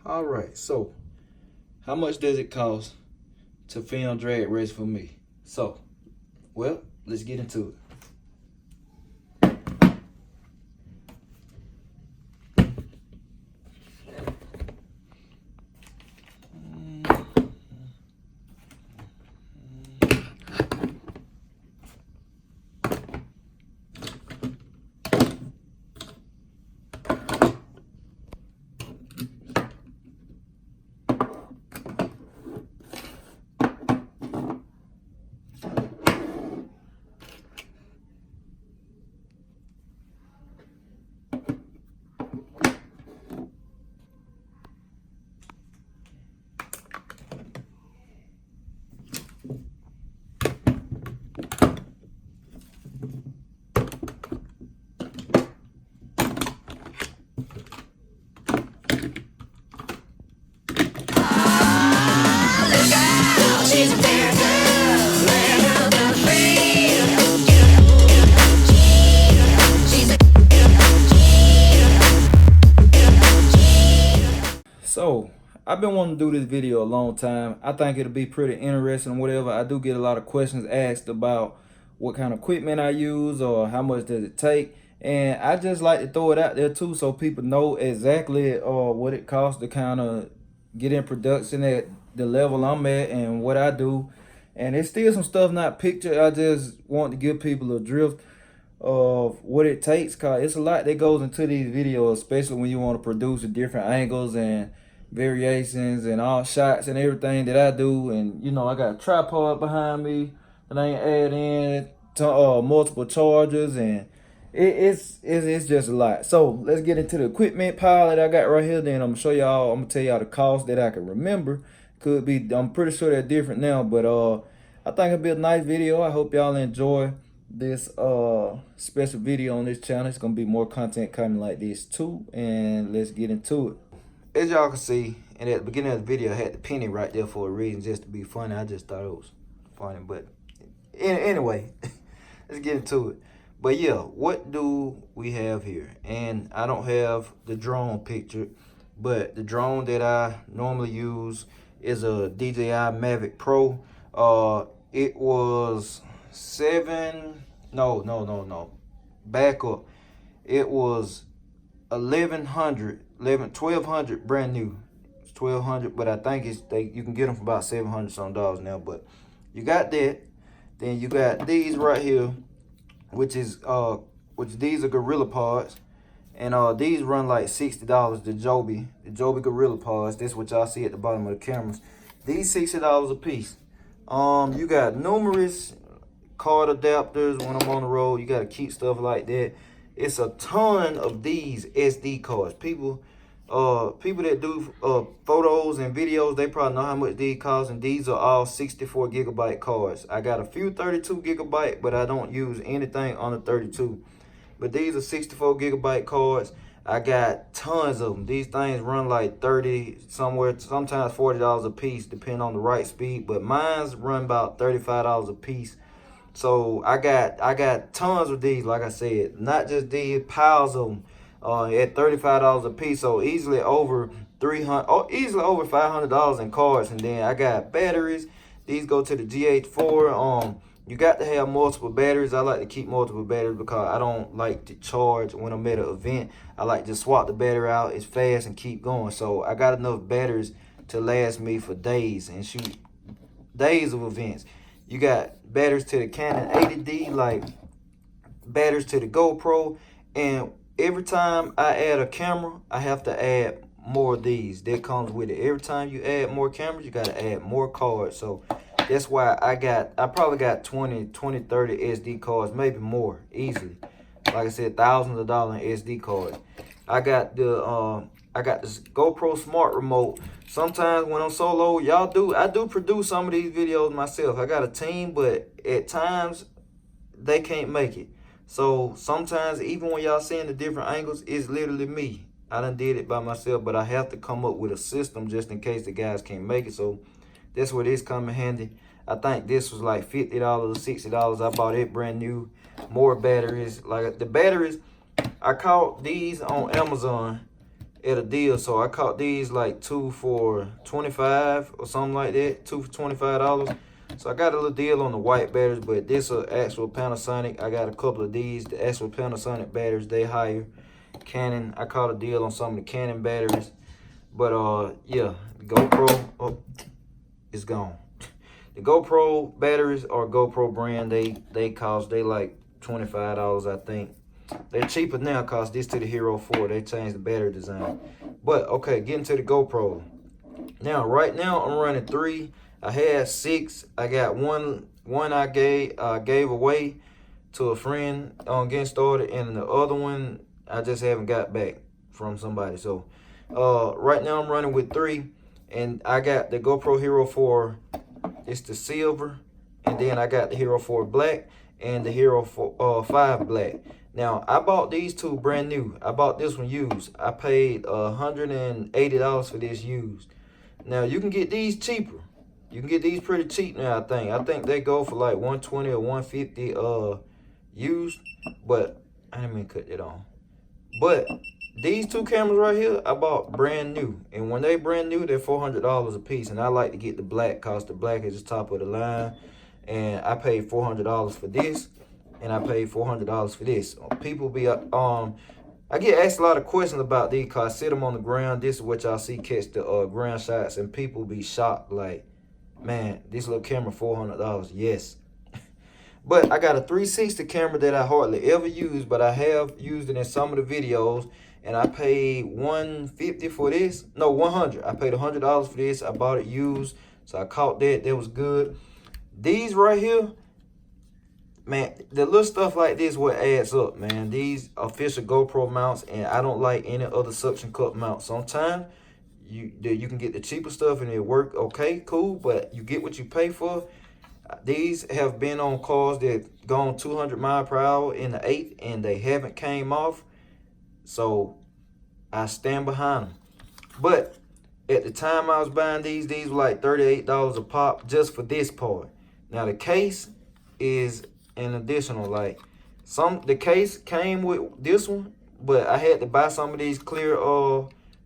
All right, so how much does it cost to film drag race for me? So, well, let's get into it. So, I've been wanting to do this video a long time. I think it'll be pretty interesting, whatever. I do get a lot of questions asked about what kind of equipment I use or how much does it take. And I just like to throw it out there too so people know exactly what it costs to kind of get in production at the level I'm at and what I do. And it's still some stuff not pictured. I just want to give people a drift of what it takes, cause it's a lot that goes into these videos, especially when you want to produce the different angles and variations and all shots and everything that I do. And you know, I got a tripod behind me that I ain't add in to, multiple chargers, and it's just a lot. So let's get into the equipment pile that I got right here. Then I'm gonna show y'all, I'm gonna tell y'all the cost that I can remember. Could be, I'm pretty sure they're different now, but I think it'll be a nice video. I hope y'all enjoy this special video on this channel. It's gonna be more content coming like this too, and let's get into it. As y'all can see, and at the beginning of the video I had the penny right there for a reason, just to be funny. I just thought it was funny, but anyway, let's get into it. But yeah, what do we have here? And I don't have the drone pictured, but the drone that I normally use is a DJI Mavic Pro. It was back up. It was 1200 brand new. It's 1200, but I think you can get them for about $700 some now. But you got that. Then you got these right here, which these are Gorilla Pods, and these run like $60. The Joby Gorilla Pods. That's what y'all see at the bottom of the cameras. These $60 a piece. You got numerous card adapters when I'm on the road. You gotta keep stuff like that. It's a ton of these SD cards. People that do photos and videos, they probably know how much these cost, and these are all 64 gigabyte cards. I got a few 32 gigabyte, but I don't use anything under 32. But these are 64 gigabyte cards. I got tons of them. These things run like 30 somewhere, sometimes $40 a piece, depending on the right speed. But mine's run about $35 a piece. So I got tons of these, like I said, not just these, piles of them at $35 a piece. So easily over $500 in cards. And then I got batteries. These go to the Gh4. You got to have multiple batteries. I like to keep multiple batteries because I don't like to charge when I'm at an event. I like to swap the battery out. It's fast and keep going. So I got enough batteries to last me for days and shoot days of events. You got batteries to the Canon 80D, like batteries to the GoPro. And every time I add a camera, I have to add more of these. That comes with it. Every time you add more cameras, you got to add more cards. So that's why I probably got 20, 30 SD cards, maybe more, easily. Like I said, thousands of dollars in SD cards. I got this GoPro Smart Remote. Sometimes when I'm solo, I do produce some of these videos myself. I got a team, but at times they can't make it. So sometimes, even when y'all seeing the different angles, it's literally me. I done did it by myself, but I have to come up with a system just in case the guys can't make it. So that's where this come in handy. I think this was like $50 or $60. I bought it brand new. More batteries. Like the batteries, I caught these on Amazon at a deal. So I caught these like 2 for 25 or something like that. 2 for $25. So I got a little deal on the white batteries, but this is actual Panasonic. I got a couple of these. The actual Panasonic batteries, they higher. Canon, I caught a deal on some of the Canon batteries. But yeah, the GoPro, oh, it's gone. The GoPro batteries or GoPro brand, they cost, they like $25, I think. They're cheaper now cause this to the Hero 4. They changed the battery design. But okay, getting to the GoPro. Now, right now I'm running 3. I had 6. I got one I gave away to a friend on getting started, and the other one I just haven't got back from somebody. So right now I'm running with 3, and I got the GoPro Hero 4. It's the silver, and then I got the Hero 4 black and the Hero 5 black. Now, I bought these 2 brand new. I bought this one used. I paid $180 for this used. Now, you can get these cheaper. You can get these pretty cheap now, I think. I think they go for like 120 or 150 used. But, I didn't mean to cut that on. But, these 2 cameras right here, I bought brand new. And when they brand new, they're $400 a piece. And I like to get the black, cause the black is the top of the line. And I paid $400 for this. And I paid $400 for this. People be I get asked a lot of questions about these because I sit them on the ground. This is what y'all see catch the ground shots, and people be shocked like, man, this little camera $400. Yes. But I got a 360 camera that I hardly ever use, but I have used it in some of the videos, and I paid $150 for this. No, $100. I paid $100 for this. I bought it used, so I caught that. That was good. These right here, man, the little stuff like this what adds up, man. These official GoPro mounts, and I don't like any other suction cup mounts. Sometimes you can get the cheaper stuff and it work okay, cool, but you get what you pay for. These have been on cars that gone 200 miles per hour in the 8th, and they haven't came off. So I stand behind them. But at the time I was buying these were like $38 a pop just for this part. Now the case is an additional, like the case came with this one, but I had to buy some of these clear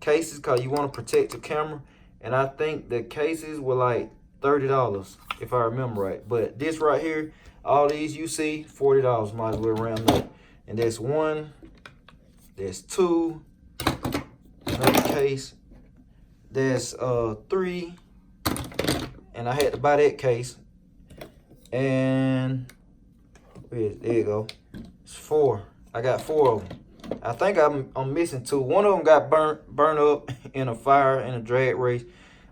cases because you want to protect the camera, and I think the cases were like $30 if I remember right. But this right here, all these you see, $40, might as well round up. And that's 1, there's 2, another case, there's 3, and I had to buy that case, and there you go. It's 4. I got 4 of them. I think I'm missing 2. One of them got burnt up in a fire in a drag race,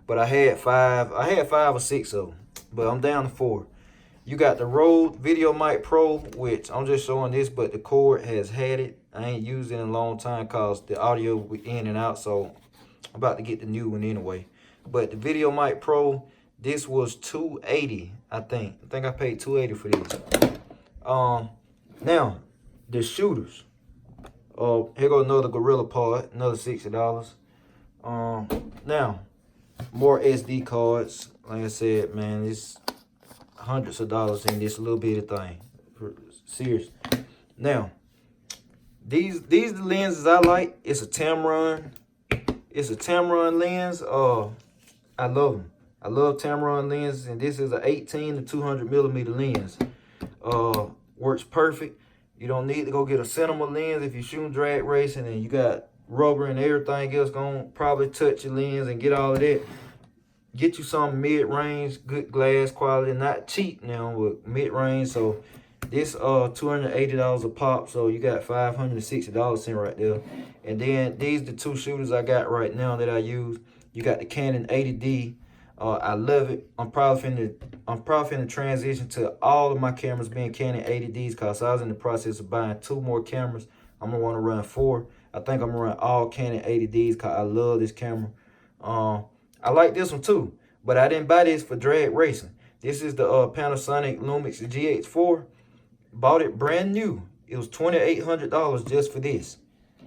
but I had 5. I had 5 or 6 of them, but I'm down to 4. You got the Rode Videomic Pro, which I'm just showing this, but the cord has had it. I ain't used it in a long time cause the audio was in and out, so I'm about to get the new one anyway. But the Videomic Pro, this was $280, I think. I think I paid $280 for this. Now the shooters. Here go another Gorilla part, another $60. Now more SD cards. Like I said, man, it's hundreds of dollars in this little bitty thing. Serious. Now these the lenses I like. It's a Tamron. It's a Tamron lens. I love them. I love Tamron lenses, and this is an 18 to 200 millimeter lens. Works perfect. You don't need to go get a cinema lens if you're shooting drag racing and you got rubber and everything else gonna probably touch your lens and get all of that. Get you some mid-range, good glass quality, not cheap now, but mid-range. So this $280 a pop, so you got $560 in right there. And then these the 2 shooters I got right now that I use. You got the Canon 80D. I love it. I'm probably finna transition to all of my cameras being Canon 80Ds because I was in the process of buying 2 more cameras. I'm gonna want to run 4. I think I'm gonna run all Canon 80Ds because I love this camera. I like this one too, but I didn't buy this for drag racing. This is the Panasonic Lumix Gh4. Bought it brand new. It was $2,800 just for this.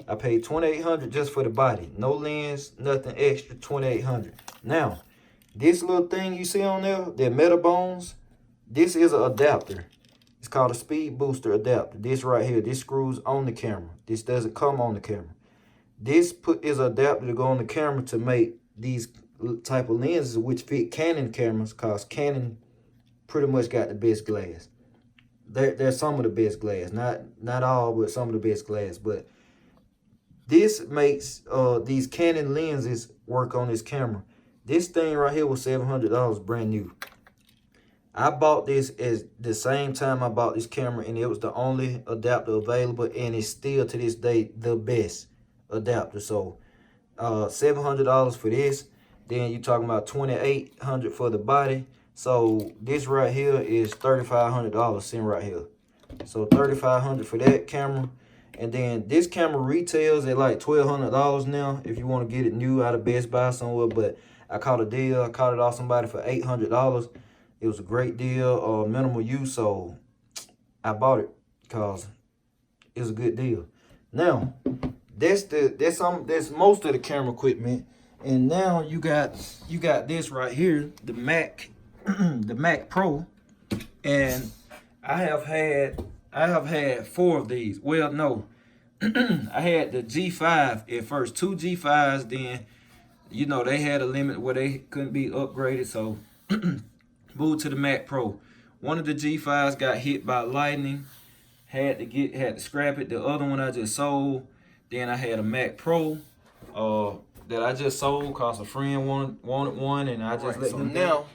I paid $2,800 just for the body. No lens, nothing extra, $2,800. Now, this little thing you see on there, the metal bones, this is an adapter. It's called a speed booster adapter. This right here, this screws on the camera. This doesn't come on the camera. This is an adapter to go on the camera to make these type of lenses which fit Canon cameras, cause Canon pretty much got the best glass. They're some of the best glass, not all, but some of the best glass. But this makes these Canon lenses work on this camera. This thing right here was $700 brand new. I bought this at the same time I bought this camera, and it was the only adapter available, and it's still to this day the best adapter. So $700 for this. Then you're talking about $2,800 for the body. So this right here is $3,500 sitting right here. So $3,500 for that camera. And then this camera retails at like $1,200 now if you want to get it new out of Best Buy somewhere. But I caught a deal. I caught it off somebody for $800. It was a great deal, minimal use, so I bought it because it was a good deal. Now, that's most of the camera equipment, and now you got this right here, the Mac, the Mac Pro, and I have had 4 of these. Well, no, I had the G5 at first, 2 G5s. Then, you know, they had a limit where they couldn't be upgraded, so. Moved to the Mac Pro. One of the G5s got hit by lightning. Had to scrap it. The other one I just sold. Then I had a Mac Pro that I just sold because a friend wanted one, and I just let them. Now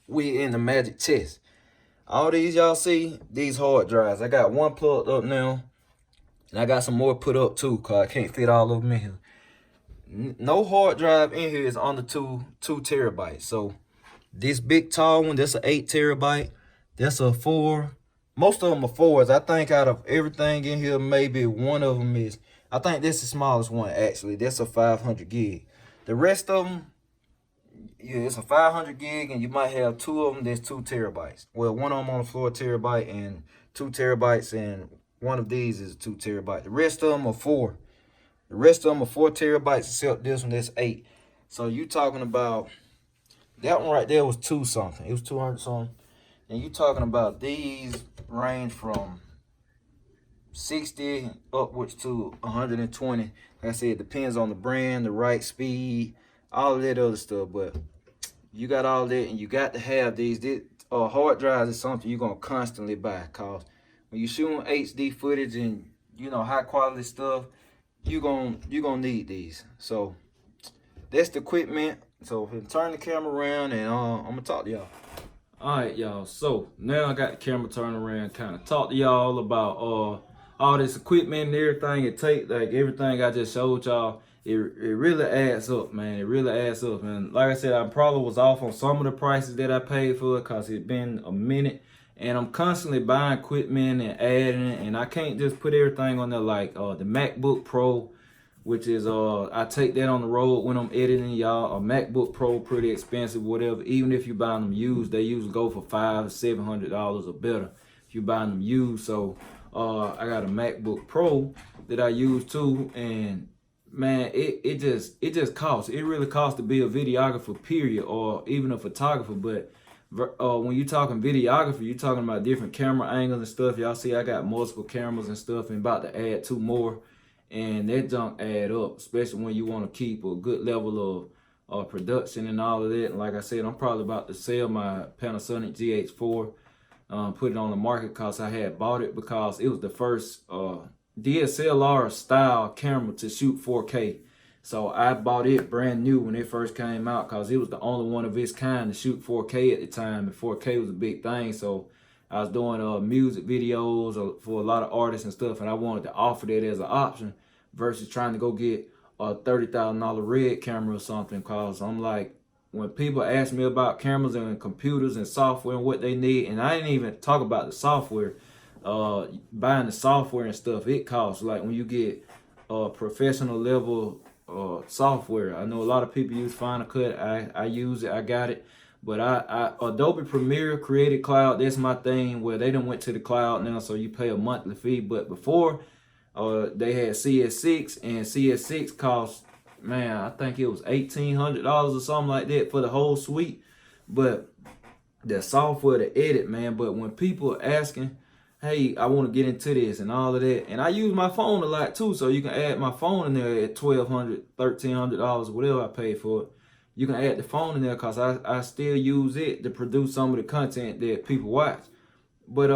we in the magic chest. All these y'all see, these hard drives. I got one plugged up now, and I got some more put up too because I can't fit all of them in here. No hard drive in here is under 2 terabytes. So this big tall one, that's an 8 terabyte. That's a 4. Most of them are 4s. I think out of everything in here, maybe one of them is. I think this is the smallest one actually. That's a 500 gig. The rest of them, yeah, it's a 500 gig, and you might have 2 of them that's 2 terabytes. Well, one of them on the 4 terabyte and 2 terabytes, and one of these is 2 terabyte. The rest of them are 4. The rest of them are 4 terabytes, except this one that's 8. So you talking about. That one right there was 2 something. It was 200 something. And you talking about these range from 60 upwards to 120. Like I said, it depends on the brand, the right speed, all of that other stuff. But you got all that, and you got to have these. Hard drives is something you're going to constantly buy. Because when you're shooting HD footage and, you know, high quality stuff, you're gonna need these. So that's the equipment. So if you turn the camera around, and I'm gonna talk to y'all. All right, y'all. So now I got the camera turned around, kind of talk to y'all about all this equipment and everything it takes. Like everything I just showed y'all, it really adds up, man. It really adds up. And like I said, I probably was off on some of the prices that I paid for it because it's been a minute. And I'm constantly buying equipment and adding it, and I can't just put everything on there like the MacBook Pro, which is I take that on the road when I'm editing, y'all. A MacBook Pro pretty expensive, whatever. Even if you buy them used, they usually go for $500 or $700 or better if you buy them used. So I got a MacBook Pro that I use too, and man, it just costs. It really costs to be a videographer, period, or even a photographer. But when you're talking videography, you're talking about different camera angles and stuff. Y'all see I got multiple cameras and stuff, and about to add 2 more. And that junk add up, especially when you want to keep a good level of production and all of that. And like I said, I'm probably about to sell my Panasonic Gh4, put it on the market because I had bought it because it was the first DSLR style camera to shoot 4K. So I bought it brand new when it first came out because it was the only one of its kind to shoot 4K at the time, and 4K was a big thing. So I was doing music videos for a lot of artists and stuff, and I wanted to offer that as an option versus trying to go get a $30,000 red camera or something. Cause I'm like, when people ask me about cameras and computers and software and what they need, and I didn't even talk about the software, buying the software and stuff, it costs. Like when you get professional level software, I know a lot of people use Final Cut. I use it, I got it. But Adobe Premiere, Creative Cloud, that's my thing, where they done went to the cloud now, so you pay a monthly fee. But before, they had CS6, and CS6 cost, man, I think it was $1,800 or something like that for the whole suite. But the software to edit, man. But when people are asking hey, I want to get into this and all of that. And I use my phone a lot too, so you can add my phone in there at $1,200, $1,300, whatever I pay for it. You can add the phone in there because I still use it to produce some of the content that people watch. But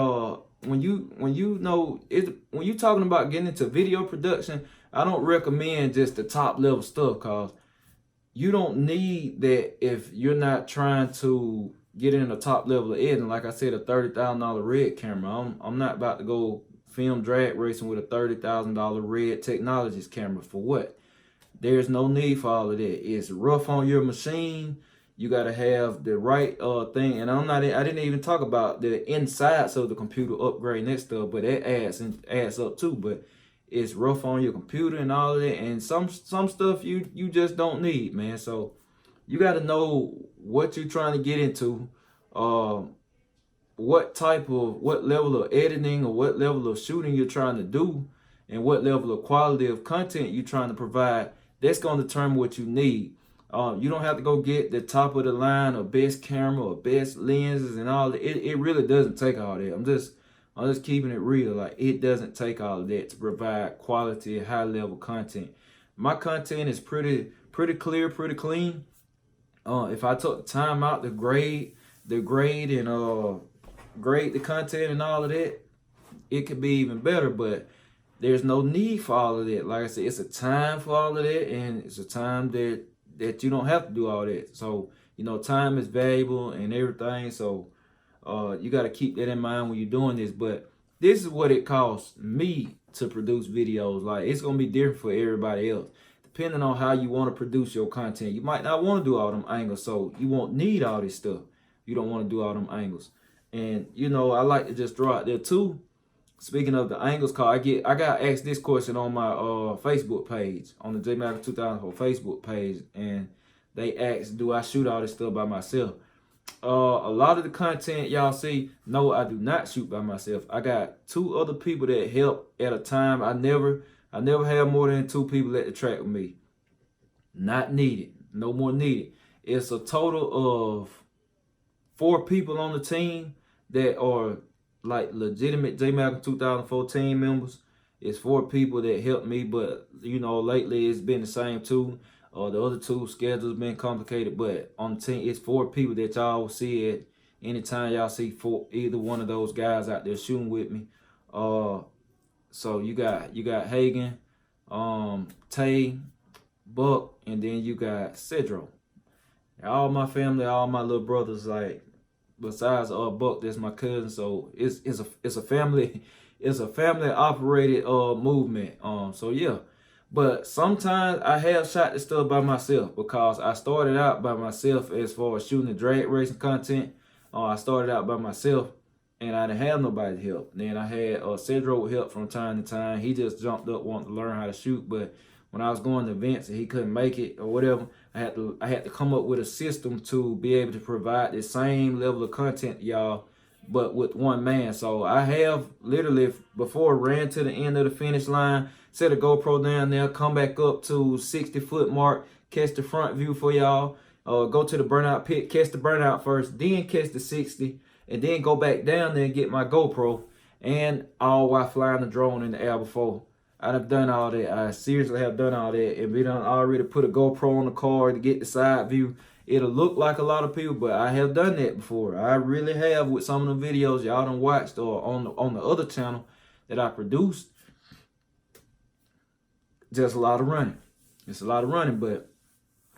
when you know it, when you talking about getting into video production, I don't recommend just the top level stuff, cause you don't need that if you're not trying to get in the top level of editing. Like I said, a $30,000 red camera. I'm not about to go film drag racing with a $30,000 red technologies camera. For what? There's no need for all of that. It's rough on your machine. You gotta have the right thing. And I didn't even talk about the insides of the computer, upgrading that stuff, but that adds up too. But it's rough on your computer and all of that, and some stuff you just don't need, man. So you got to know what you're trying to get into, what level of editing or what level of shooting you're trying to do, and what level of quality of content you're trying to provide. That's going to determine what you need. You don't have to go get the top of the line or best camera or best lenses and all that. It really doesn't take all that. I'm just keeping it real. Like, it doesn't take all of that to provide quality, high level content. My content is pretty clear, pretty clean. If I took the time out to grade and grade the content and all of that, it could be even better. But there's no need for all of that. Like I said, it's a time for all of that, and it's a time that you don't have to do all that. So, you know, time is valuable and everything. So you got to keep that in mind when you're doing this. But this is what it costs me to produce videos. Like, it's going to be different for everybody else. Depending on how you want to produce your content. You might not want to do all them angles, so you won't need all this stuff. You don't want to do all them angles. And, you know, I like to just throw out there too. Speaking of the angles, cause I got asked this question on my Facebook page, on the JMac 2004 Facebook page, and they asked, do I shoot all this stuff by myself? A lot of the content y'all see, no, I do not shoot by myself. I got 2 other people that help at a time. I never have more than 2 people at the track with me. Not needed. No more needed. It's a total of 4 people on the team that are like legitimate JMac 2014 members. It's 4 people that help me, but you know, lately it's been the same 2. The other 2 schedules been complicated, but on the team it's 4 people that y'all will see it anytime y'all see either one of those guys out there shooting with me. So you got Hagen, Tay, Buck, and then you got Cedro. All my family, all my little brothers, like, besides Buck, that's my cousin. So it's a family operated movement. So yeah. But sometimes I have shot this stuff by myself because I started out by myself as far as shooting the drag racing content. I started out by myself and I didn't have nobody to help. Then I had Cedro help from time to time. He just jumped up wanting to learn how to shoot, but when I was going to events and he couldn't make it or whatever, I had to come up with a system to be able to provide the same level of content to y'all, but with one man. So I have literally before ran to the end of the finish line, set a GoPro down there, come back up to 60-foot mark, catch the front view for y'all, go to the burnout pit, catch the burnout first, then catch the 60, and then go back down there and get my GoPro, and all while flying the drone in the air before. I've done all that. I seriously have done all that. And we done already put a GoPro on the car to get the side view. It'll look like a lot of people, but I have done that before. I really have with some of the videos y'all done watched or on the other channel that I produced. Just a lot of running. It's a lot of running, but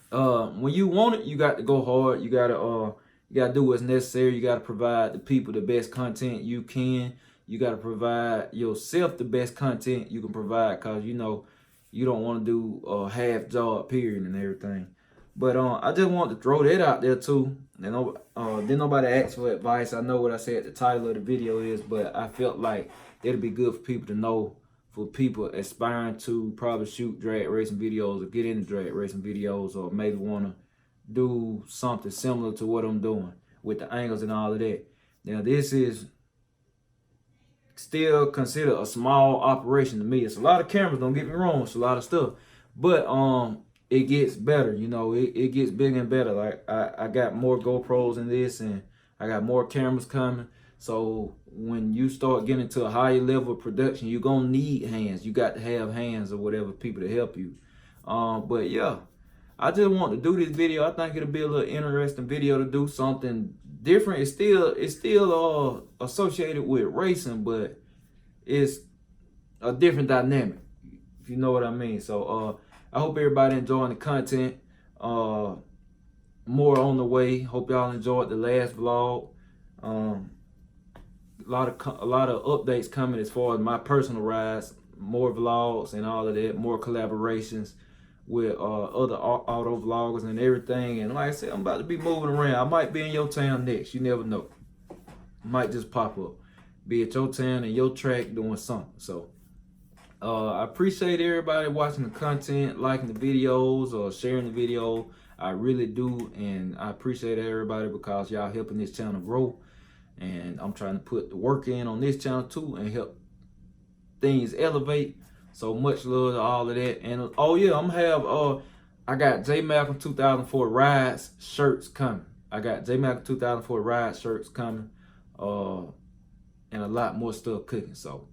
when you want it, you got to go hard. You gotta do what's necessary. You gotta provide the people the best content you can. You got to provide yourself the best content you can provide, because, you know, you don't want to do a half job period and everything. But I just want to throw that out there too. Then nobody asked for advice. I know what I said the title of the video is, but I felt like it'd be good for people to know, for people aspiring to probably shoot drag racing videos or get into drag racing videos, or maybe want to do something similar to what I'm doing with the angles and all of that. Now, this is still considered a small operation to me. It's a lot of cameras, don't get me wrong, it's a lot of stuff, but it gets better, you know. It gets bigger and better. Like I got more GoPros in this, and I got more cameras coming, So when you start getting to a higher level of production, you're gonna need hands. You got to have hands or whatever, people to help you. But yeah, I just want to do this video. I think it'll be a little interesting video to do, something different. It's still associated with racing, but it's a different dynamic, if you know what I mean. So I hope everybody enjoying the content. More on the way. Hope y'all enjoyed the last vlog. A lot of updates coming as far as my personal rides, more vlogs and all of that, more collaborations with other auto vloggers and everything. And like I said, I'm about to be moving around. I might be in your town next. You never know. Might just pop up. Be at your town and your track doing something. So I appreciate everybody watching the content, liking the videos or sharing the video. I really do, and I appreciate everybody because y'all helping this channel grow. And I'm trying to put the work in on this channel too and help things elevate. So much love to all of that. And oh yeah, I'm gonna have I got J Malcolm 2004 rides shirts coming. I got J Malcolm 2004 ride shirts coming, and a lot more stuff cooking. So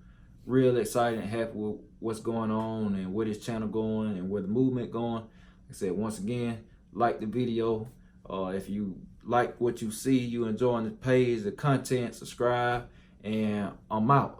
real excited and happy with what's going on and where this channel going and where the movement going. Like I said, once again, like the video. If you like what you see, you enjoying the page, the content, subscribe, and I'm out.